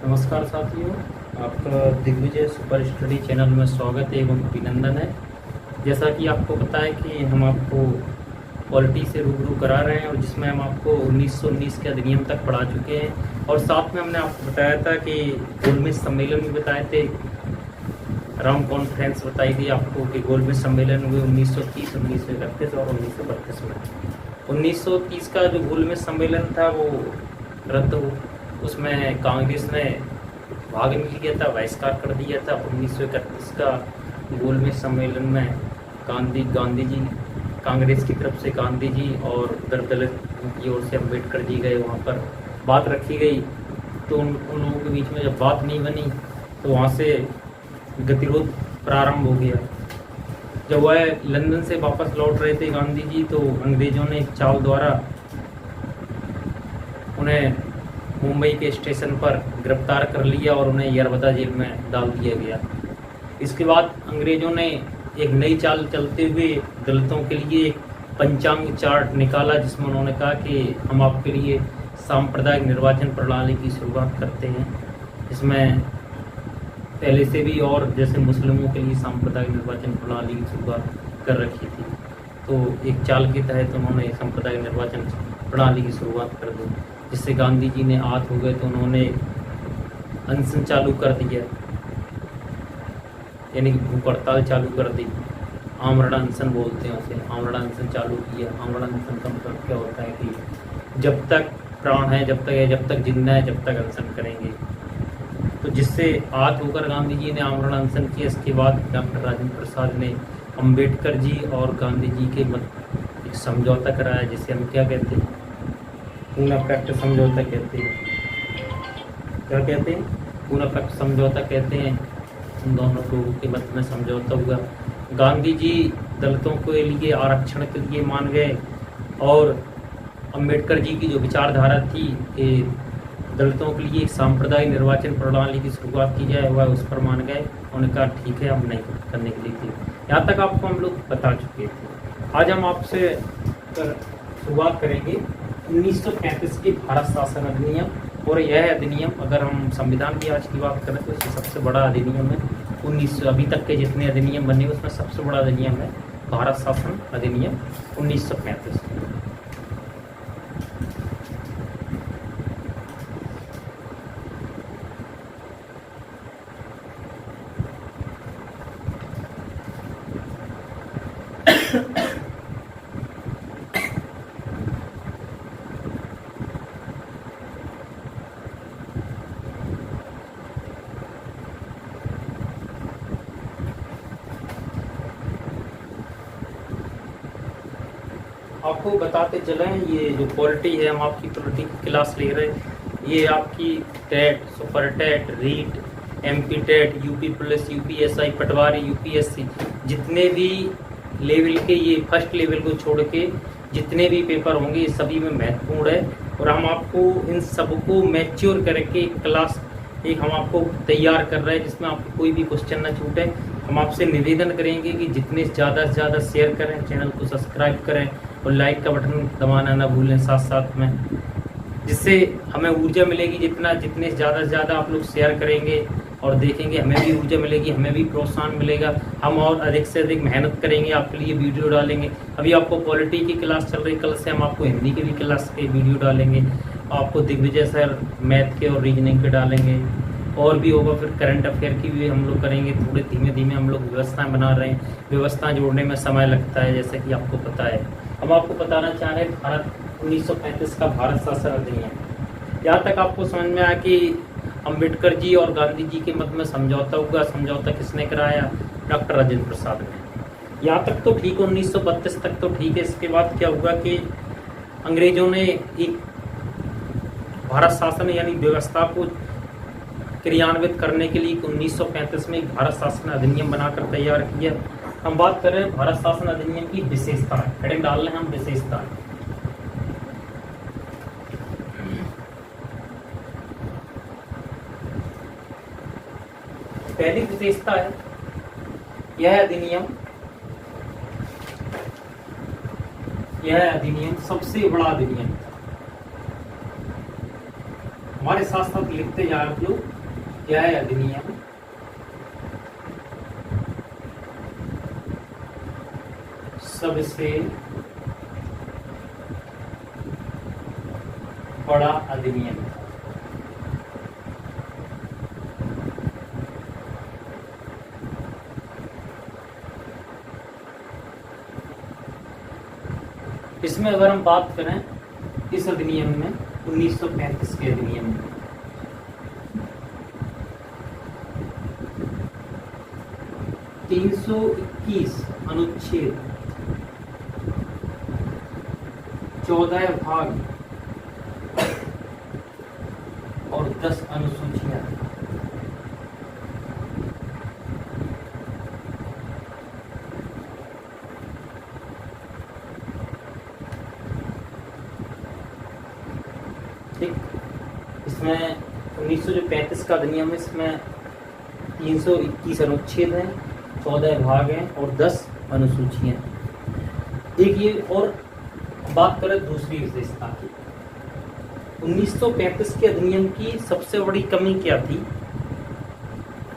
नमस्कार साथियों, आपका दिग्विजय सुपर स्टडी चैनल में स्वागत एवं अभिनंदन है। जैसा कि आपको पता है कि हम आपको पॉलिटी से रूबरू करा रहे हैं और जिसमें हम आपको 1919 के अधिनियम तक पढ़ा चुके हैं और साथ में हमने आपको बताया था कि गोलमेज सम्मेलन भी बताए थे, राम कॉन्फ्रेंस बताई थी आपको कि गोलमेज सम्मेलन हुए 1930, 1931 और 1932 में। 1930 का जो गोलमेज सम्मेलन था वो रद्द हो, उसमें कांग्रेस ने भाग नहीं लिया था, बहिष्कार कर दिया था। 1931 का गोलमेज सम्मेलन में गांधी जी कांग्रेस की तरफ से गांधी जी और दलित की ओर से अम्बेडकर जी गए, वहाँ पर बात रखी गई। तो उन लोगों के बीच में जब बात नहीं बनी तो वहाँ से गतिरोध प्रारंभ हो गया। जब वह लंदन से वापस लौट रहे थे गांधी जी, तो अंग्रेजों ने चाल द्वारा उन्हें मुंबई के स्टेशन पर गिरफ्तार कर लिया और उन्हें यरवदा जेल में डाल दिया गया। इसके बाद अंग्रेजों ने एक नई चाल चलते हुए दलितों के लिए एक पंचांग चार्ट निकाला, जिसमें उन्होंने कहा कि हम आपके लिए सांप्रदायिक निर्वाचन प्रणाली की शुरुआत करते हैं। इसमें पहले से भी और जैसे मुस्लिमों के लिए सांप्रदायिक निर्वाचन प्रणाली की शुरुआत कर रखी थी, तो एक चाल के तहत उन्होंने सांप्रदायिक निर्वाचन प्रणाली की शुरुआत कर दी, जिससे गांधी जी ने आहत हो गए। तो उन्होंने अनशन चालू कर दिया, यानी कि भूख हड़ताल चालू कर दी। आमरण अनशन बोलते हैं उसे, आमरण अनशन चालू किया। आमरण अनशन का मतलब क्या होता है कि जब तक प्राण है, जब तक जिंदा है, जब तक अनशन करेंगे। तो जिससे आहत होकर गांधी जी ने आमरण अनशन किया। इसके बाद डॉक्टर राजेंद्र प्रसाद ने अम्बेडकर जी और गांधी जी के मध्य एक समझौता कराया, जिसे हम क्या कहते हैं, पूना पैक्ट समझौता कहते हैं। क्या कहते हैं? पूना पैक्ट समझौता कहते हैं। उन दोनों लोगों के मध्य में समझौता हुआ। गांधी जी दलितों के लिए आरक्षण के लिए मान गए और अम्बेडकर जी की जो विचारधारा थी कि दलितों के लिए एक सांप्रदायिक निर्वाचन प्रणाली की शुरुआत की जाए, वह उस पर मान गए। उन्होंने कहा ठीक है, हम नहीं करने के लिए थे। यहाँ तक आपको हम लोग बता चुके थे। आज हम आपसे शुरुआत करेंगे 1935 के भारत शासन अधिनियम। और यह अधिनियम, अगर हम संविधान की आज की बात करें तो इससे सबसे बड़ा अधिनियम है। 1900 अभी तक के जितने अधिनियम बने उसमें सबसे बड़ा अधिनियम है भारत शासन अधिनियम 1935। आपको बताते चलें, ये जो पॉलिटी है, हम आपकी पॉलिटी की क्लास ले रहे हैं। ये आपकी TET, super TET, REET, MP TET, UP police, UPSI, patwari, UPSC, जितने भी लेवल के, ये फर्स्ट लेवल को छोड़ के जितने भी पेपर होंगे ये सभी में महत्वपूर्ण है। और हम आपको इन सबको मैच्योर करके क्लास एक हम आपको तैयार कर रहे हैं, जिसमें आपको कोई भी क्वेश्चन ना छूटे। हम आपसे निवेदन करेंगे कि जितने ज़्यादा से ज़्यादा शेयर करें, चैनल को सब्सक्राइब करें और लाइक का बटन दबाना ना भूलें साथ साथ में, जिससे हमें ऊर्जा मिलेगी। जितने ज़्यादा से ज़्यादा आप लोग शेयर करेंगे और देखेंगे, हमें भी ऊर्जा मिलेगी, हमें भी प्रोत्साहन मिलेगा। हम और अधिक से अधिक मेहनत करेंगे, आपके लिए वीडियो डालेंगे। अभी आपको पॉलिटी की क्लास चल रही, कल से हम आपको हिंदी की भी क्लास के वीडियो डालेंगे। आपको दिग्विजय सर मैथ के और रीजनिंग के डालेंगे, और भी होगा। फिर करंट अफेयर की भी हम लोग करेंगे। थोड़े धीमे धीमे हम लोग व्यवस्थाएं बना रहे हैं। व्यवस्था जोड़ने में समय लगता है, जैसे कि आपको पता है। हम आपको बताना चाह रहे हैं भारत 1935 का भारत शासन अधिनियम। यहाँ तक आपको समझ में आया कि अम्बेडकर जी और गांधी जी के मध्य में समझौता हुआ। समझौता किसने कराया? डॉक्टर राजेंद्र प्रसाद ने। यहाँ तक तो ठीक, 1932 तक तो ठीक है। इसके बाद क्या हुआ कि अंग्रेजों ने एक भारत शासन यानी व्यवस्था को क्रियान्वित करने के लिए 1935 में एक भारत शासन अधिनियम बनाकर तैयार किया। हम बात कर रहे हैं भारत शासन अधिनियम की विशेषता। हेडिंग डाल रहे हैं हम, विशेषता। पहली विशेषता है, यह अधिनियम सबसे बड़ा अधिनियम। हमारे साथ साथ लिखते जाए आप लोग, यह अधिनियम सबसे बड़ा अधिनियम था। इसमें अगर हम बात करें इस अधिनियम में 1935 के अधिनियम में 321 अनुच्छेद 14 भाग और 10 अनुसूचियां ठीक। इसमें 1935 का अधिनियम है, इसमें 321 अनुच्छेद हैं, 14 भाग हैं और 10 अनुसूचियां। एक ये और बात करें दूसरी विशेषता की, 1935 के अधिनियम की सबसे बड़ी कमी क्या थी?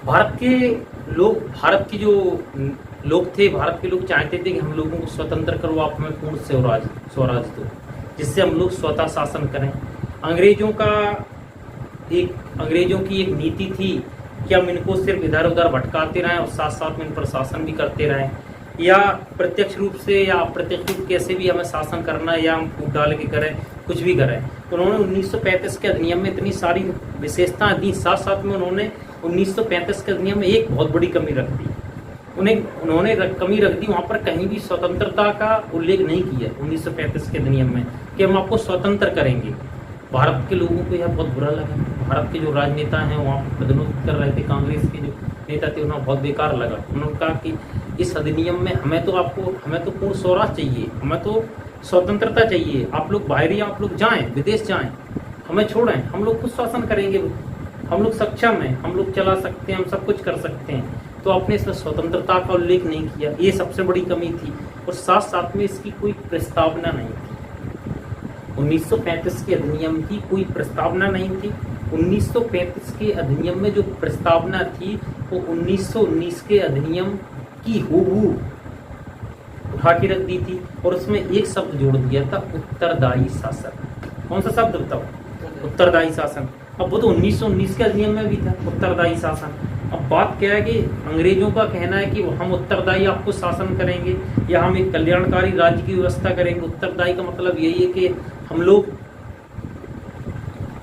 भारत के जो लोग थे, भारत के लोग चाहते थे कि हम लोगों को स्वतंत्र करो, आप हमें पूर्ण स्वराज दो, जिससे हम लोग स्वतः शासन करें। अंग्रेजों की एक नीति थी कि हम इनको सिर्फ इधर उधर भटकाते रहें और साथ साथ में इन पर शासन भी करते रहें, या प्रत्यक्ष रूप से या अप्रत्यक्ष रूप कैसे भी हमें शासन करना है, या हम फूट डाल के करें, कुछ भी करें। तो उन्होंने 1935 के अधिनियम में इतनी सारी विशेषताएं दी, साथ साथ में उन्होंने 1935 के अधिनियम में एक बहुत बड़ी कमी रख दी। उन्होंने कमी रख दी, वहाँ पर कहीं भी स्वतंत्रता का उल्लेख नहीं किया 1935 के अधिनियम में कि हम आपको स्वतंत्र करेंगे। भारत के लोगों को यह बहुत बुरा लगा। भारत के जो राजनेता हैं वहाँ पर प्रतिरोध कर रहे थे, कांग्रेस के जो नेता थे, उन्हें बहुत बेकार लगा। उन्होंने कहा कि इस अधिनियम में हमें तो पूर्ण स्वराज चाहिए, हमें तो स्वतंत्रता चाहिए। आप लोग बाहरी, आप लोग जाएं, विदेश जाएं, हमें छोड़ें, हम लोग खुद शासन करेंगे, हम लोग सक्षम हैं, हम लोग चला सकते हैं, हम सब कुछ कर सकते हैं। तो आपने इसमें स्वतंत्रता का उल्लेख नहीं किया, ये सबसे बड़ी कमी थी। और साथ साथ में इसकी कोई प्रस्तावना नहीं थी। 1935 के अधिनियम की कोई प्रस्तावना नहीं थी। 1935 के अधिनियम में जो प्रस्तावना थी वो 1919 के अधिनियम की हूबहू उठा के रख दी थी, और उसमें एक शब्द जोड़ दिया था, उत्तरदायी शासन। कौन सा शब्द बताओ? उत्तरदायी शासन। अब वो तो 1919 के अधिनियम में भी था उत्तरदायी शासन। अब बात क्या है कि अंग्रेजों का कहना है कि हम उत्तरदायी आपको शासन करेंगे, या हम एक कल्याणकारी राज्य की व्यवस्था करेंगे। उत्तरदायी का मतलब यही है कि हम लोग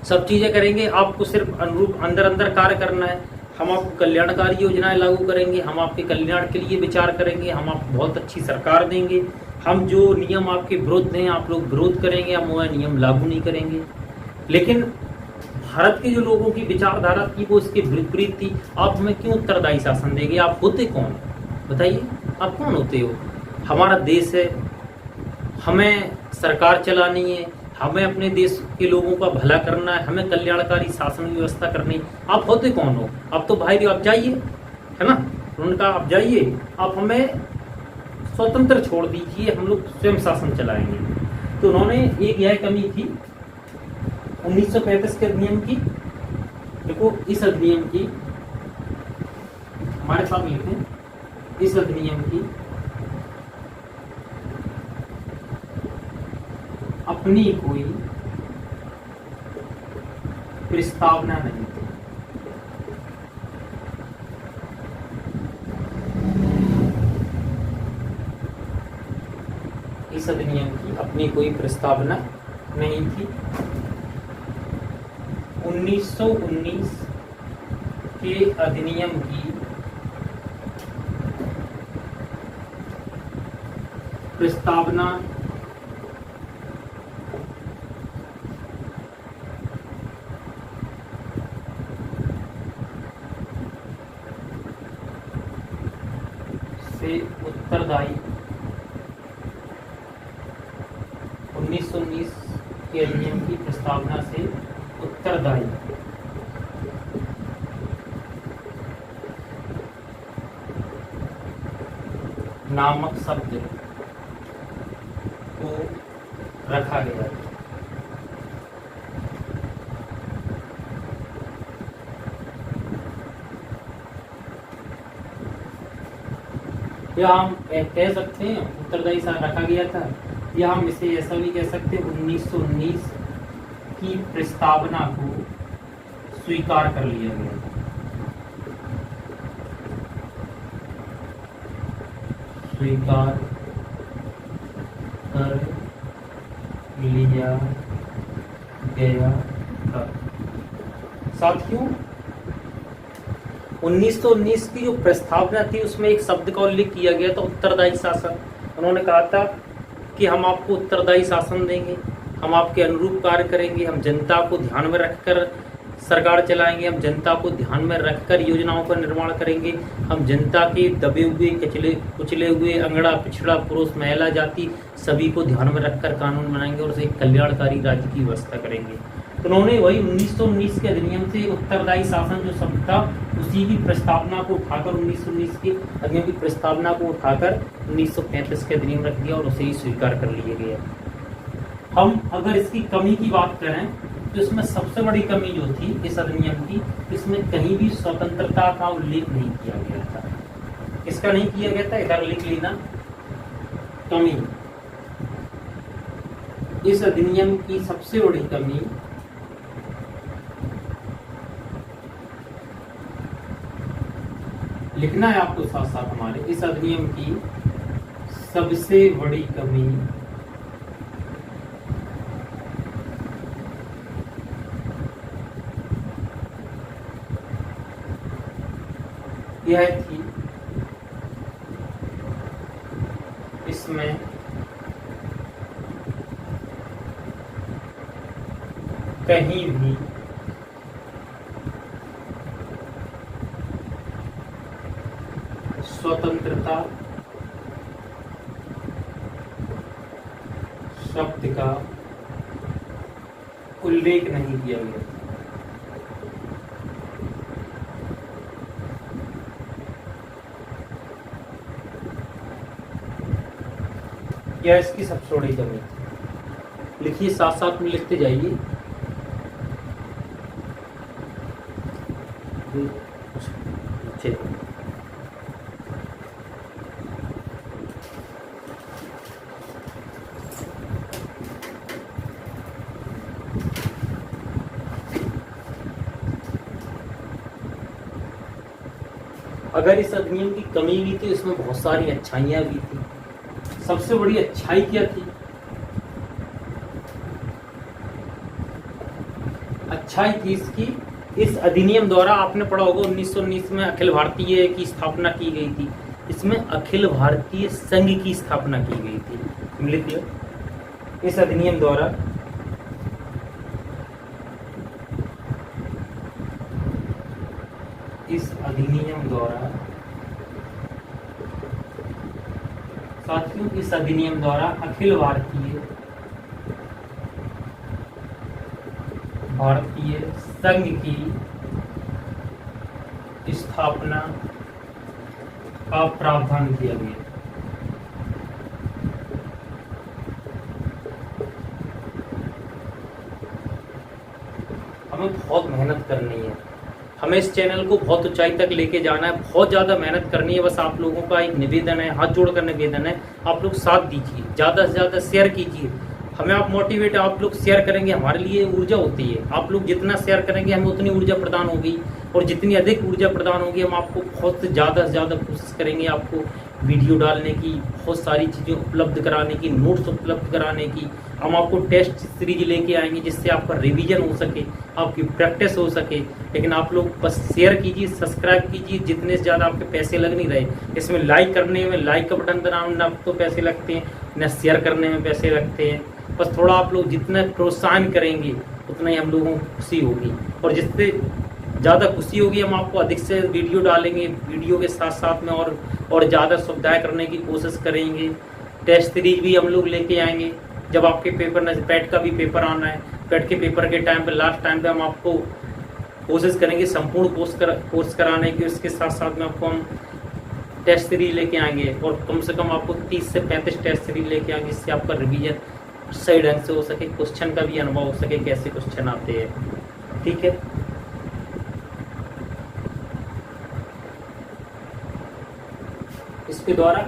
सब चीजें करेंगे, आपको सिर्फ अनुरूप अंदर कार्य करना है। हम आपको कल्याणकारी योजनाएं लागू करेंगे, हम आपके कल्याण के लिए विचार करेंगे, हम आपको बहुत अच्छी सरकार देंगे। हम जो नियम आपके विरुद्ध हैं, आप लोग विरोध करेंगे, हम वह नियम लागू नहीं करेंगे। लेकिन भारत के जो लोगों की विचारधारा थी वो इसके विपरीत थी। आप हमें क्यों उत्तरदायी शासन देंगे? आप होते कौन? बताइए, आप कौन होते हो? हमारा देश है, हमें सरकार चलानी है, हमें अपने देश के लोगों का भला करना है, हमें कल्याणकारी शासन व्यवस्था करनी है। आप होते कौन हो? आप तो बाहरी, आप जाइए, है ना। उन्होंने कहा आप जाइए, आप हमें स्वतंत्र छोड़ दीजिए, हम लोग स्वयं शासन चलाएंगे। तो उन्होंने एक यह कमी थी 1935 के अधिनियम की। देखो, इस अधिनियम की हमारे साथ लिखें, इस अधिनियम की अपनी कोई प्रस्तावना नहीं थी। इस अधिनियम की अपनी कोई प्रस्तावना नहीं थी। 1919 के अधिनियम की प्रस्तावना से उत्तरदायी 1919 के अधिनियम की प्रस्तावना से उत्तरदायी नामक शब्द को रखा गया। तो 1919 के अधिनियम की प्रस्तावना से उत्तरदायी नामक शब्द को रखा गया। 1919 या हम कह सकते हैं उत्तरदायी साल रखा गया था, या हम इसे ऐसा भी कह सकते हैं 1919 की प्रस्तावना को स्वीकार कर लिया गया। स्वीकार कर लिया गया था। साथियों 1919 की जो प्रस्तावना थी उसमें एक शब्द का उल्लेख किया गया था, उत्तरदायी शासन। उन्होंने कहा था कि हम आपको उत्तरदायी शासन देंगे, हम आपके अनुरूप कार्य करेंगे, हम जनता को ध्यान में रखकर सरकार चलाएंगे, हम जनता को ध्यान में रखकर योजनाओं का निर्माण करेंगे, हम जनता के दबे हुए कुचले हुए अंगड़ा पिछड़ा पुरुष महिला जाति सभी को ध्यान में रखकर कानून बनाएंगे और एक कल्याणकारी राज्य की व्यवस्था करेंगे। तो उन्होंने वही 1919 के अधिनियम से उत्तरदायी शासन जो शब्द था उसी की प्रस्तावना को उठाकर 1919 के अधिनियम की प्रस्तावना को उठाकर 1935 के अधिनियम रख दिया और उसे ही स्वीकार कर लिया गया। हम अगर इसकी कमी की बात करें तो इसमें सबसे बड़ी कमी जो थी इस अधिनियम की, इसमें कहीं भी स्वतंत्रता का उल्लेख नहीं किया गया था। इसका नहीं किया गया था, इधर लिख लेना कमी। इस अधिनियम की सबसे बड़ी कमी लिखना है आपको साथ साथ हमारे। इस अधिनियम की सबसे बड़ी कमी यह थी, इसमें कहीं भी स्वतंत्रता शब्द का उल्लेख नहीं किया गया। यह इसकी सबसे बड़ी कमी थी। लिखिए, साथ साथ में लिखते जाइए। अगर इस अधिनियम की कमी भी थी, इसमें बहुत सारी अच्छाइयां भी थी। सबसे बड़ी अच्छाई क्या थी? अच्छाई थी इसकी, इस अधिनियम द्वारा आपने पढ़ा होगा 1919 में अखिल भारतीय की स्थापना की गई थी। इसमें अखिल भारतीय संघ की स्थापना की गई थी। लिख लो, इस अधिनियम द्वारा साथियों इस अधिनियम द्वारा अखिल भारतीय संघ की स्थापना का प्रावधान किया गया। हमें बहुत मेहनत करनी है, हमें इस चैनल को बहुत ऊंचाई तक लेके जाना है, बहुत ज़्यादा मेहनत करनी है। बस आप लोगों का एक निवेदन है, हाथ जोड़कर निवेदन है, आप लोग साथ दीजिए, ज़्यादा से ज़्यादा शेयर कीजिए। हमें आप मोटिवेट, आप लोग शेयर करेंगे हमारे लिए ऊर्जा होती है। आप लोग जितना शेयर करेंगे हमें उतनी ऊर्जा प्रदान होगी, और जितनी अधिक ऊर्जा प्रदान होगी हम आपको बहुत ज़्यादा से ज़्यादा कोशिश करेंगे आपको वीडियो डालने की, बहुत सारी चीज़ें उपलब्ध कराने की, नोट्स उपलब्ध कराने की। हम आपको टेस्ट सीरीज लेके आएंगे जिससे आपका रिवीजन हो सके, आपकी प्रैक्टिस हो सके। लेकिन आप लोग बस शेयर कीजिए, सब्सक्राइब कीजिए, जितने से ज़्यादा आपके पैसे लग नहीं रहे। इसमें लाइक करने में, लाइक का बटन दबाना तो पैसे लगते हैं, न शेयर करने में पैसे लगते हैं। बस थोड़ा आप लोग जितना प्रोत्साहन करेंगे उतना ही हम लोगों को खुशी होगी, और जिससे ज़्यादा खुशी होगी हम आपको अधिक से वीडियो डालेंगे। वीडियो के साथ साथ में और ज़्यादा सुविधाएं करने की कोशिश करेंगे। टेस्ट सीरीज भी हम लोग लेके आएंगे जब आपके पेपर, पैट का भी पेपर आना है। पैट के पेपर के टाइम पे, लास्ट टाइम पे हम आपको कोशिश करेंगे संपूर्ण कोर्स कराने की। उसके साथ साथ में आपको हम टेस्ट सीरीज लेके आएंगे, और कम से कम आपको 30 से 35 टेस्ट सीरीज लेके आएंगे, जिससे आपका रिवीजन सही ढंग से हो सके, क्वेश्चन का भी अनुभव हो सके, कैसे क्वेश्चन आते हैं। ठीक है, इस उसके द्वारा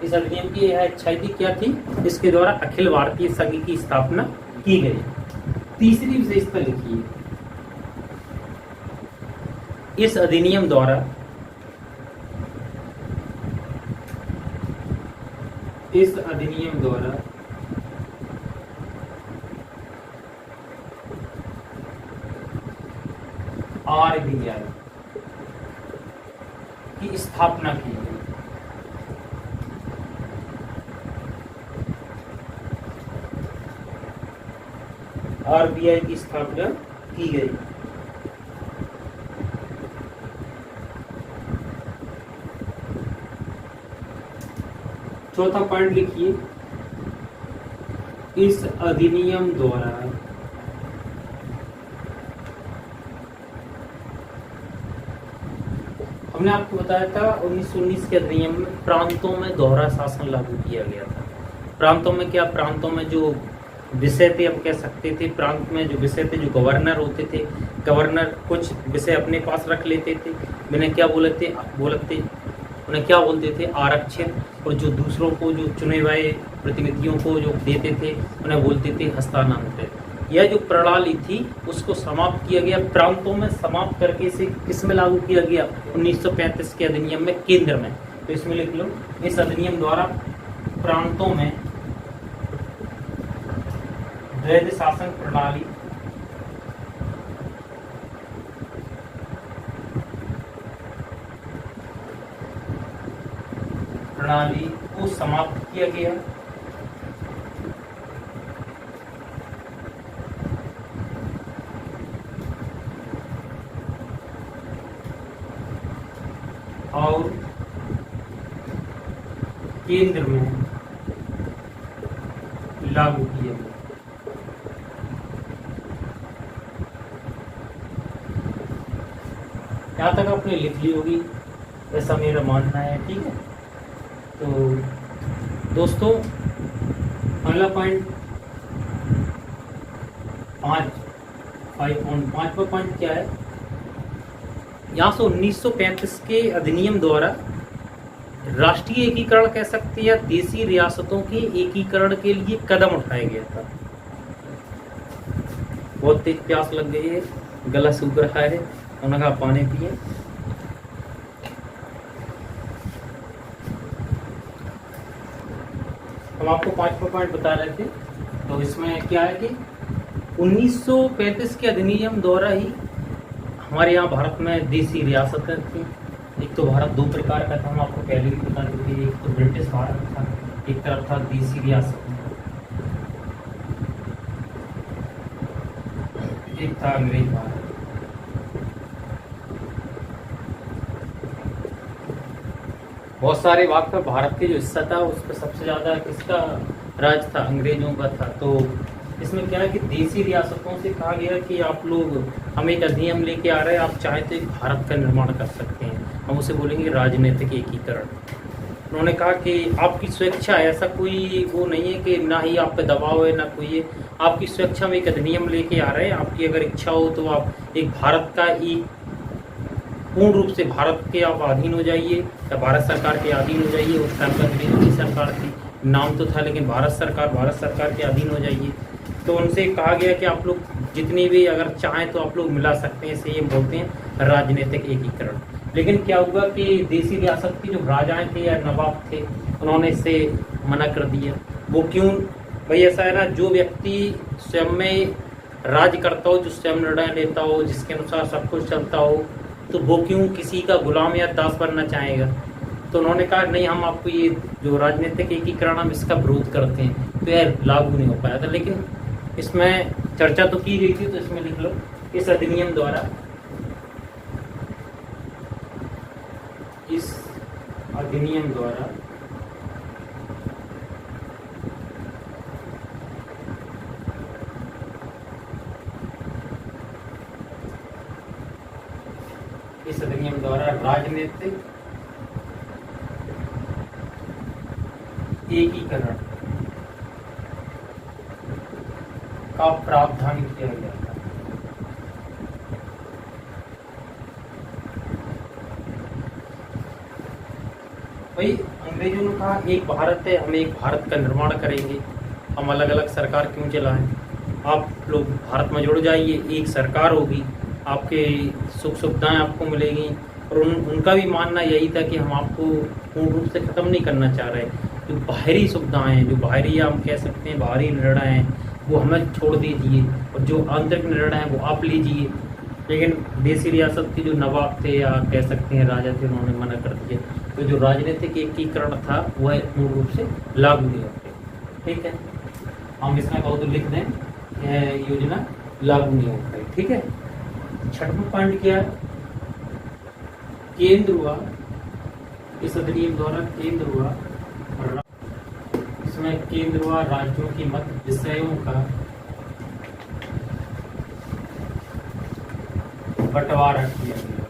इस अधिनियम की यह इच्छा थी, क्या थी, इसके द्वारा अखिल भारतीय संघ की स्थापना की गई। तीसरी विशेषता लिखिए, इस अधिनियम द्वारा RBI की स्थापना की गई। RBI की स्थापना की गई। चौथा पॉइंट लिखिए, इस अधिनियम द्वारा हमने आपको बताया था 1919 के अधिनियम में प्रांतों में दोहरा शासन लागू किया गया था। प्रांतों में क्या, प्रांतों में जो विषय थे, हम कह सकते थे प्रांत में जो विषय थे, जो गवर्नर होते थे, गवर्नर कुछ विषय अपने पास रख लेते थे, उन्हें क्या बोलते थे आरक्षित, और जो दूसरों को, जो चुने हुए प्रतिनिधियों को जो देते थे उन्हें बोलते थे हस्तांतरित। यह जो प्रणाली थी उसको समाप्त किया गया, प्रांतों में समाप्त करके इसे किस में लागू किया गया, 1935 के अधिनियम में, केंद्र में। तो इसमें लिख लो, इस अधिनियम द्वारा प्रांतों में द्वैध शासन प्रणाली को समाप्त किया गया। और केंद्र में लागू किया गया। यहाँ तक आपने लिख ली होगी, ऐसा मेरा मानना है, ठीक है। तो दोस्तों, अगला पॉइंट 5.5 पॉइंट क्या है, यहाँ से 1935 के अधिनियम द्वारा राष्ट्रीय एकीकरण कह सकते हैं या देसी रियासतों के एकीकरण के लिए कदम उठाया गया था। बहुत तेज प्यास लग गई है, गला सूख रहा है, उन्होंने कहा पानी पिए। हम आपको 5वां पॉइंट बता रहे थे, तो इसमें क्या है कि 1935 के अधिनियम द्वारा ही हमारे यहाँ भारत में देसी रियासतें थी। एक तो भारत दो प्रकार का था, हम आपको पहले भी बता चुके, एक तो ब्रिटिश भारत था, एक तरफ था देसी रियासत, एक था अंग्रेज भारत। बहुत सारे भाग पर भारत के जो हिस्सा था उस पर सबसे ज्यादा किसका राज था, अंग्रेजों का था। तो इसमें क्या है कि देसी रियासतों से कहा गया कि आप लोग, हम एक अधिनियम लेके आ रहे हैं, आप चाहें तो एक भारत का निर्माण कर सकते हैं, हम उसे बोलेंगे राजनीतिक एकीकरण। उन्होंने कहा कि आपकी स्वेच्छा है, ऐसा कोई वो नहीं है कि ना ही आप पे दबाव है ना कोई है, आपकी स्वेच्छा में एक अधिनियम लेके आ रहे हैं, आपकी अगर इच्छा हो तो आप एक भारत का एक पूर्ण रूप से भारत के आप अधीन हो जाइए, या भारत सरकार के अधीन हो जाइए। उस टाइम पर अंग्रेजों की सरकार थी, नाम तो था, लेकिन भारत सरकार के अधीन हो जाइए। तो उनसे कहा गया कि आप लोग जितनी भी अगर चाहें तो आप लोग मिला सकते हैं, इसे ये बोलते हैं राजनीतिक एकीकरण। लेकिन क्या हुआ कि देसी रियासत के जो राजाएं थे या नवाब थे, उन्होंने इससे मना कर दिया। वो क्यों भाई, ऐसा है ना, जो व्यक्ति स्वयं में राज करता हो, जो स्वयं निर्णय लेता हो, जिसके अनुसार सब कुछ चलता हो, तो वो क्यों किसी का गुलाम या दास बनना चाहेगा। तो उन्होंने कहा नहीं, हम आपको ये जो राजनीतिक एकीकरण, हम इसका विरोध करते हैं। तो यह लागू नहीं हो पाया था, लेकिन इसमें चर्चा तो की गई थी। तो इसमें लिख लो, इस अधिनियम द्वारा राजनीतिक एकीकरण का प्रावधान किया गया था। भाई अंग्रेजों ने कहा एक भारत है, हम एक भारत का निर्माण करेंगे, हम अलग अलग सरकार क्यों चलाएं, आप लोग भारत में जुड़ जाइए, एक सरकार होगी, आपके सुख सुविधाएं आपको मिलेंगी। और उनका भी मानना यही था कि हम आपको पूर्ण रूप से ख़त्म नहीं करना चाह रहे, जो बाहरी सुविधाएं हैं, जो बाहरी या हम कह सकते हैं बाहरी निर्णय हैं, वो हमें छोड़ दीजिए और जो आंतरिक निर्णय हैं वो आप लीजिए। लेकिन देसी रियासत के जो नवाब थे या कह सकते हैं राजा थे, उन्होंने मना कर दिया। तो जो राजनीतिक एकीकरण था वह पूर्ण रूप से लागू नहीं होते। ठीक है, हम इसमें कहो तो लिख दें, यह योजना लागू नहीं हो पाई। ठीक है, छठवां पॉइंट क्या है, केंद्र हुआ, इस अधिनियम द्वारा केंद्र हुआ, इसमें केंद्र हुआ राज्यों की मत विषयों का बंटवारा किया गया।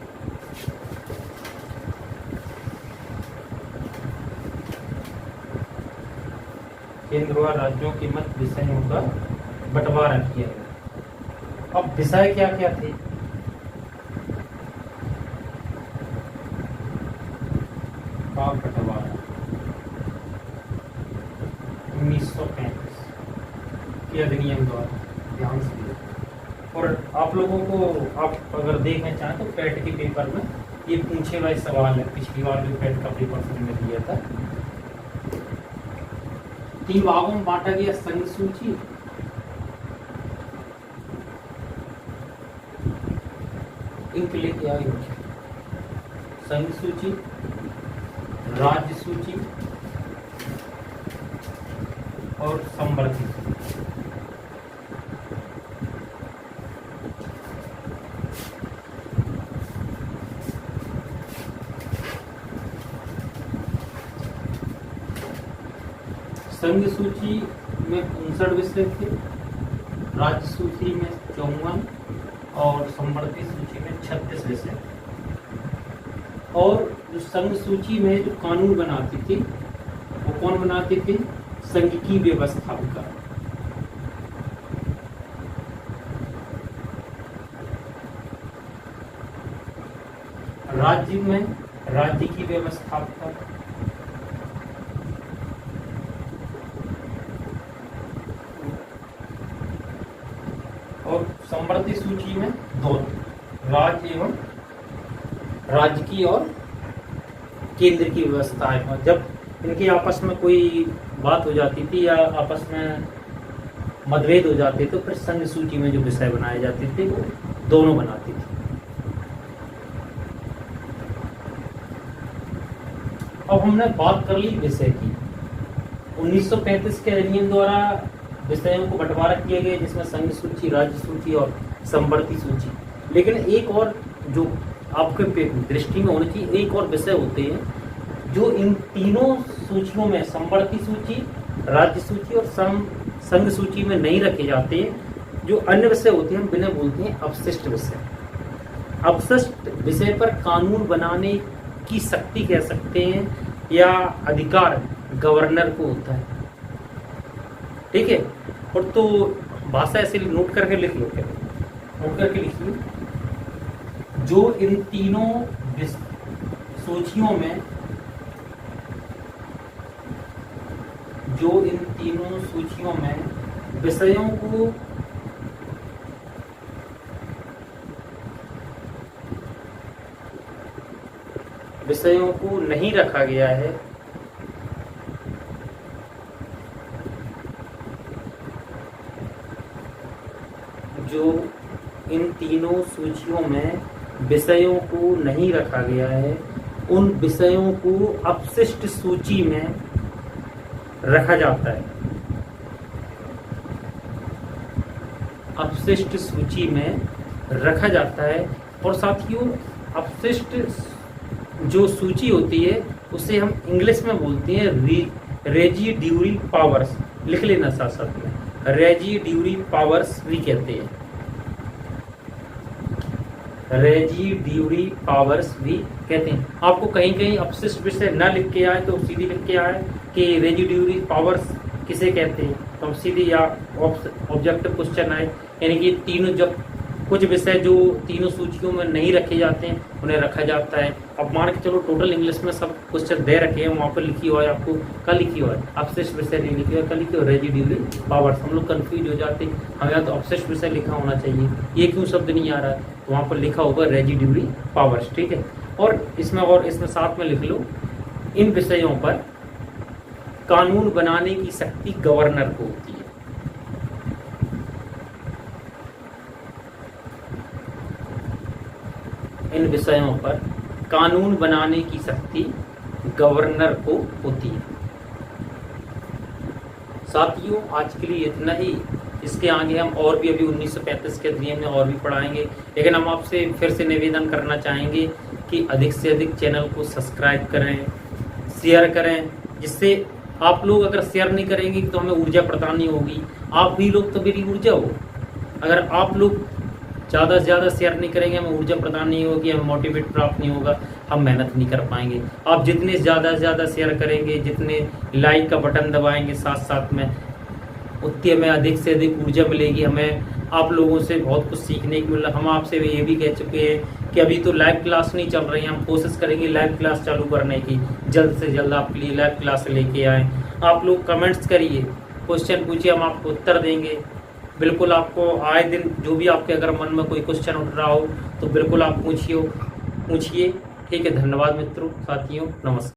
केंद्र व राज्यों की मत विषयों का बंटवारा किया गया। अब विषय क्या क्या थे, का बंटवारा 1935 के अधिनियम द्वारा, ध्यान से। और आप लोगों को, आप अगर देखना चाहें तो पैट के पेपर में ये पूछे हुआ सवाल है, पिछली बार जो पैट का पेपर हमने दिया था। 3 भागों में बांटा गया संघ सूची, इनके लिए क्या है, संघ सूची, राज्य सूची और संवर्ती सूची। संघ सूची में 59 विषय थे, राज्य सूची में 54 और संवर्ती सूची में 36 विषय। और जो संघ सूची में जो कानून बनाती थी वो कौन बनाती थी, संघ की व्यवस्थापिका। राज्य में राज्य की व्यवस्थापिका, और संवर्ती सूची में 2, राज्य एवं राज्य की और केंद्र की व्यवस्था है। जब इनके आपस में कोई बात हो जाती थी या आपस में मतभेद हो जाते थे, फिर संघ सूची में जो विषय बनाए जाते थे वो दोनों बनाती थी। अब हमने बात कर ली विषय की। 1935 के अधिनियम द्वारा विषयों को बंटवारा किया गया, जिसमें संघ सूची, राज्य सूची और संवर्ती सूची। लेकिन एक और जो आपके दृष्टि में होनी चाहिए, एक और विषय होते हैं जो इन तीनों सूचियों में, संवर्ती सूची, राज्य सूची और संघ सूची में नहीं रखे जाते हैं। जो अन्य विषय होते हैं हम बिना बोलते हैं अवशिष्ट विषय। अवशिष्ट विषय पर कानून बनाने की शक्ति कह सकते हैं या अधिकार गवर्नर को होता है। ठीक है, और तो भाषा ऐसे नोट करके लिख लो, क्या नोट करके लिखिए, जो इन तीनों सूचियों में, जो इन तीनों सूचियों में विषयों को नहीं रखा गया है, जो इन तीनों सूचियों में विषयों को नहीं रखा गया है, उन विषयों को अपशिष्ट सूची में रखा जाता है। अपशिष्ट सूची में रखा जाता है। और साथियों, अपशिष्ट जो सूची होती है उसे हम इंग्लिश में बोलते हैं रेजिड्यूरी पावर्स। लिख लेना साथ साथ में, रेजिड्यूरी पावर्स भी कहते हैं, रेजिड्यूरी पावर्स भी कहते हैं। आपको कहीं कहीं अपशिष्ट विषय न लिख के आए तो सीधी लिख के आए कि रेजिड्यूरी पावर्स किसे कहते हैं, तो सीधी या ऑब्जेक्टिव क्वेश्चन आए, यानी कि तीनों जब कुछ विषय जो तीनों सूचियों में नहीं रखे जाते हैं उन्हें रखा जाता है। अब मान के चलो टोटल इंग्लिश में सब क्वेश्चन दे रखे हैं, वहाँ पर लिखी हुआ है आपको, क्या लिखी हुआ है, अवशिष्ट विषय नहीं लिखी हुआ है, क्या लिखी हुआ है, रेजिड्यूअल पावर्स। हम लोग कंफ्यूज हो जाते हैं, हमें यहाँ तो अवशिष्ट विषय लिखा होना चाहिए, ये क्यों शब्द नहीं आ रहा है, तो वहाँ पर लिखा होगा रेजिड्यूअल पावर्स, ठीक है। और इसमें साथ में लिख लो, इन विषयों पर कानून बनाने की शक्ति गवर्नर को होती है। इन विषयों पर कानून बनाने की शक्ति गवर्नर को होती है। साथियों, आज के लिए इतना ही। इसके आगे हम और भी अभी 1935 के अधिनियम में और भी पढ़ाएंगे, लेकिन हम आपसे फिर से निवेदन करना चाहेंगे कि अधिक से अधिक चैनल को सब्सक्राइब करें, शेयर करें, जिससे आप लोग अगर शेयर नहीं करेंगे तो हमें ऊर्जा प्रदान नहीं होगी। आप ही लोग तो मेरी ऊर्जा हो। अगर आप लोग ज़्यादा से ज़्यादा शेयर नहीं करेंगे, हमें ऊर्जा प्रदान नहीं होगी, हमें मोटिवेट प्राप्त नहीं होगा, हम मेहनत नहीं कर पाएंगे। आप जितने ज़्यादा से ज़्यादा शेयर करेंगे, जितने लाइक का बटन दबाएंगे साथ साथ में, उतनी हमें अधिक से अधिक ऊर्जा मिलेगी। हमें आप लोगों से बहुत कुछ सीखने को मिला। हम आपसे ये भी कह चुके हैं कि अभी तो लाइव क्लास नहीं चल रही है, हम कोशिश करेंगे लाइव क्लास चालू करने की, जल्द से जल्द आपके लिए लाइव क्लास लेके आएँ। आप लोग कमेंट्स करिए, क्वेश्चन पूछिए, हम आपको उत्तर देंगे। बिल्कुल आपको आए दिन जो भी आपके अगर मन में कोई क्वेश्चन उठ रहा हो तो बिल्कुल आप पूछिए। ठीक है, धन्यवाद मित्रों, साथियों, नमस्कार।